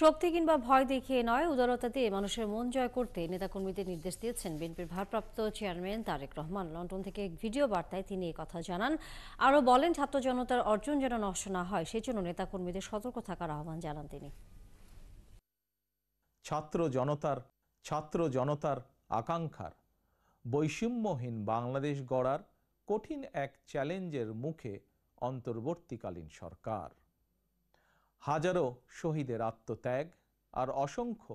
শক্তি কিংবা ভয় দেখিয়ে নয়, উদারতা দিয়ে মানুষের মন জয় করতে নেতাকর্মীদের নির্দেশ দিয়েছেন বিএনপির ভারপ্রাপ্ত চেয়ারম্যান তারেক রহমান। লন্ডন থেকে এক ভিডিও বার্তায় তিনি এই কথা জানান। আরও বলেন, ছাত্র জনতার অর্জন যেন নষ্ট না হয় সেজন্য নেতাকর্মীদের সতর্ক থাকার আহ্বান জানান তিনি। ছাত্র জনতার আকাঙ্ক্ষার বৈষম্যহীন বাংলাদেশ গড়ার কঠিন এক চ্যালেঞ্জের মুখে অন্তর্বর্তীকালীন সরকার। হাজারো শহীদের আত্মত্যাগ আর অসংখ্য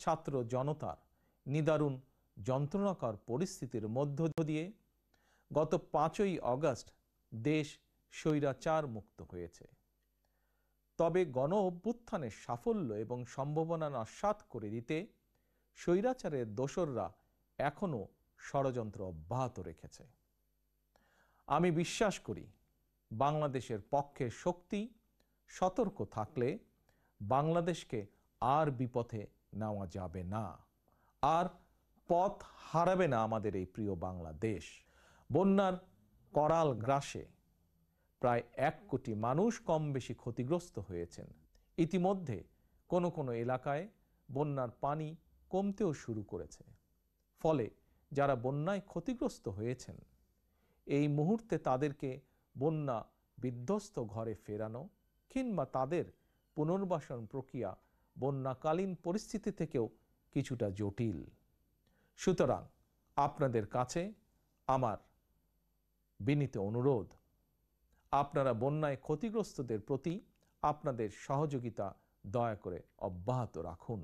ছাত্র জনতার নিদারুণ যন্ত্রণাকর পরিস্থিতির মধ্য দিয়ে গত 5ই আগস্ট দেশ স্বৈরাচার মুক্ত হয়েছে। তবে গণ অভ্যুত্থানের সাফল্য এবং সম্ভাবনা নস্যাৎ করে দিতে স্বৈরাচারের দোসররা এখনো ষড়যন্ত্র অব্যাহত রেখেছে। আমি বিশ্বাস করি, বাংলাদেশের পক্ষে শক্তি সতর্ক থাকলে বাংলাদেশকে আর বিপথে নেওয়া যাবে না, আর পথ হারাবে না আমাদের এই প্রিয় বাংলাদেশ। বন্যার করাল গ্রাসে প্রায় 1 কোটি মানুষ কম বেশি ক্ষতিগ্রস্ত হয়েছেন। ইতিমধ্যে কোনো কোনো এলাকায় বন্যার পানি কমতেও শুরু করেছে। ফলে যারা বন্যায় ক্ষতিগ্রস্ত হয়েছেন, এই মুহূর্তে তাদেরকে বন্যা বিধ্বস্ত ঘরে ফেরানো কিংবা তাদের পুনর্বাসন প্রক্রিয়া বন্যাকালীন পরিস্থিতি থেকেও কিছুটা জটিল। সুতরাং আপনাদের কাছে আমার বিনীত অনুরোধ, আপনারা বন্যায় ক্ষতিগ্রস্তদের প্রতি আপনাদের সহযোগিতা দয়া করে অব্যাহত রাখুন।